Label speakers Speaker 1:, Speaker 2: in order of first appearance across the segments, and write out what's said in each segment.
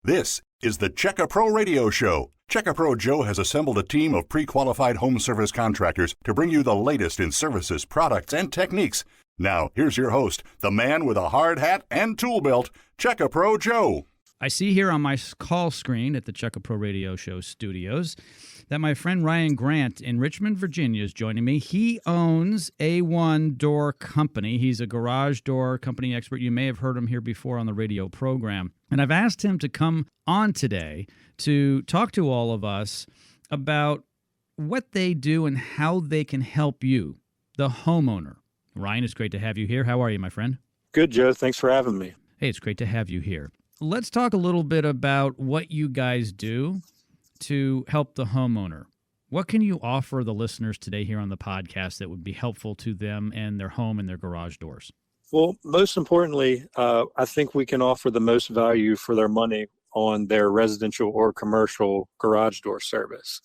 Speaker 1: This is the Checka Pro Radio Show. Checka Pro Joe has assembled a team of pre-qualified home service contractors to bring you the latest in services, products, and techniques. Now, here's your host, the man with a hard hat and tool belt, Checka Pro Joe.
Speaker 2: I see here on my call screen at the Checka Pro Radio Show studios that my friend Ryan Grant in Richmond, Virginia is joining me. He owns A1 Door Company. He's a garage door company expert. You may have heard him here before on the radio program. And I've asked him to come on today to talk to all of us about what they do and how they can help you, the homeowner. Ryan, it's great to have you here. How are you, my friend?
Speaker 3: Good, Joe. Thanks for having me.
Speaker 2: Hey, it's great to have you here. Let's talk a little bit about what you guys do to help the homeowner. What can you offer the listeners today here on the podcast that would be helpful to them and their home and their garage doors?
Speaker 3: Well, most importantly, I think we can offer the most value for their money on their residential or commercial garage door service.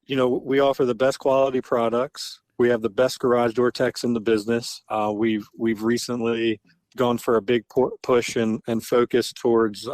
Speaker 3: You know, we offer the best quality products. We have the best garage door techs in the business. We've recently gone for a big push and focus towards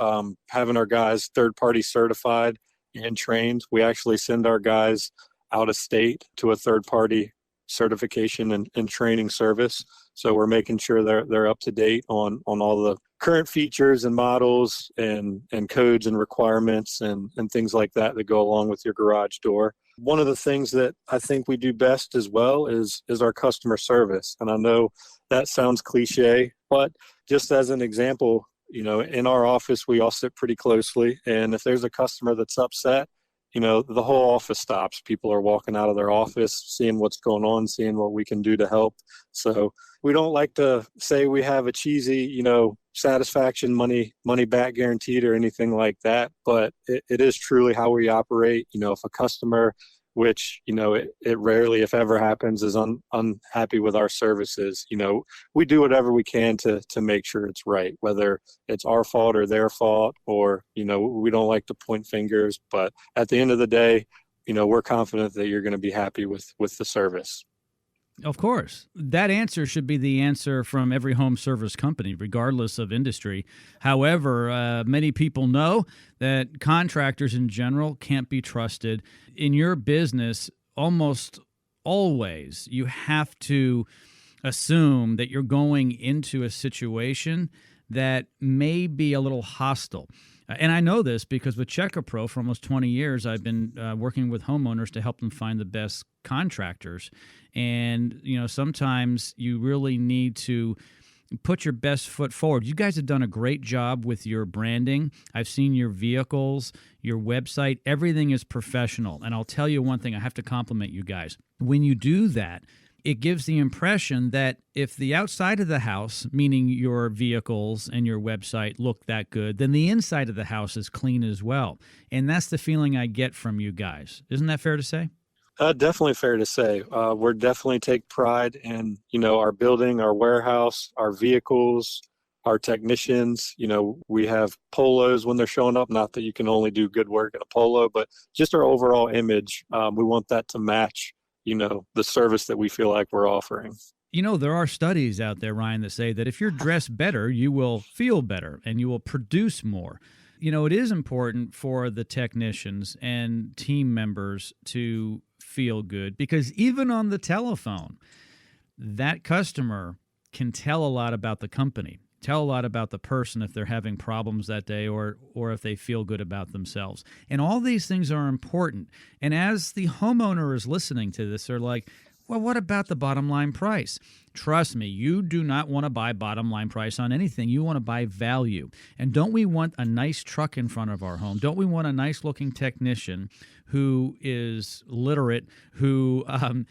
Speaker 3: having our guys third-party certified and trained. We actually send our guys out of state to a third-party certification and training service. So we're making sure they're up to date on all the current features and models and codes and requirements and things like that go along with your garage door. One of the things that I think we do best as well is our customer service. And I know that sounds cliche, but just as an example, you know, in our office, we all sit pretty closely. And if there's a customer that's upset, you know, the whole office stops. People are walking out of their office, seeing what's going on, seeing what we can do to help. So we don't like to say we have a cheesy, you know, satisfaction money back guaranteed or anything like that. But it is truly how we operate. You know, if a customer, which, you know, it rarely, if ever happens, is unhappy with our services, you know, we do whatever we can to make sure it's right, whether it's our fault or their fault, or, you know, we don't like to point fingers, but at the end of the day, you know, we're confident that you're going to be happy with the service.
Speaker 2: Of course. That answer should be the answer from every home service company, regardless of industry. However, many people know that contractors in general can't be trusted. In your business, almost always, you have to assume that you're going into a situation that may be a little hostile. And I know this because with Checka Pro for almost 20 years, I've been working with homeowners to help them find the best contractors. And, you know, sometimes you really need to put your best foot forward. You guys have done a great job with your branding. I've seen your vehicles, your website. Everything is professional. And I'll tell you one thing, I have to compliment you guys. When you do that, it gives the impression that if the outside of the house, meaning your vehicles and your website, look that good, then the inside of the house is clean as well. And that's the feeling I get from you guys. Isn't that fair to say?
Speaker 3: Definitely fair to say. We're definitely take pride in, you know, our building, our warehouse, our vehicles, our technicians. You know, we have polos when they're showing up. Not that you can only do good work in a polo, but just our overall image. We want that to match, you know, the service that we feel like we're offering.
Speaker 2: You know, there are studies out there, Ryan, that say that if you're dressed better, you will feel better and you will produce more. You know, it is important for the technicians and team members to feel good because even on the telephone, that customer can tell a lot about the company, tell a lot about the person if they're having problems that day or if they feel good about themselves. And all these things are important. And as the homeowner is listening to this, they're like, well, what about the bottom line price? Trust me, you do not want to buy bottom line price on anything. You want to buy value. And don't we want a nice truck in front of our home? Don't we want a nice looking technician who is literate, who,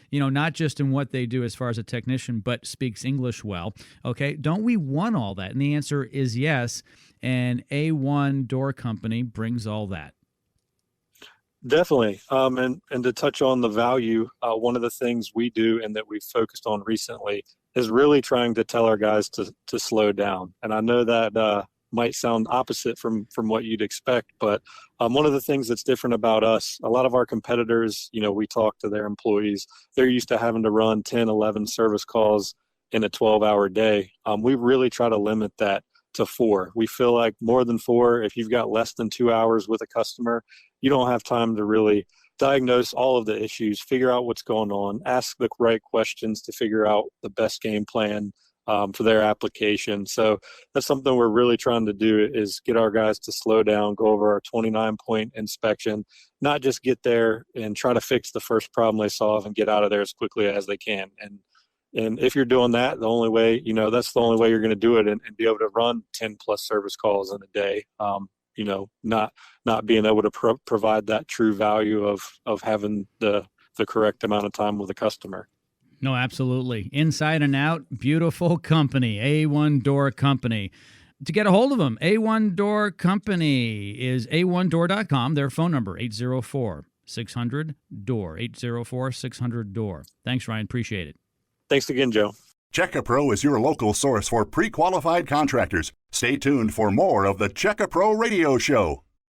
Speaker 2: you know, not just in what they do as far as a technician, but speaks English well? Okay. Don't we want all that? And the answer is yes. And A1 Door Company brings all that.
Speaker 3: Definitely. And to touch on the value, one of the things we do and that we've focused on recently is really trying to tell our guys to slow down. And I know that might sound opposite from what you'd expect, but one of the things that's different about us, a lot of our competitors, you know, we talk to their employees, they're used to having to run 10, 11 service calls in a 12-hour day. We really try to limit that to 4. We feel like more than 4, if you've got less than 2 hours with a customer, you don't have time to really diagnose all of the issues, figure out what's going on, ask the right questions to figure out the best game plan for their application. So that's something we're really trying to do, is get our guys to slow down, go over our 29-point inspection, not just get there and try to fix the first problem they solve and get out of there as quickly as they can. And if you're doing that, the only way, that's the only way you're going to do it and be able to run 10 plus service calls in a day. Not being able to provide that true value of having the correct amount of time with a customer.
Speaker 2: No, absolutely. Inside and out, beautiful company, A1 Door Company. To get a hold of them, A1 Door Company is a1door.com. Their phone number, 804-600-DOOR, 804-600-DOOR. Thanks, Ryan. Appreciate it.
Speaker 3: Thanks again, Joe.
Speaker 1: Check-A-Pro is your local source for pre-qualified contractors. Stay tuned for more of the Check-A-Pro Radio Show.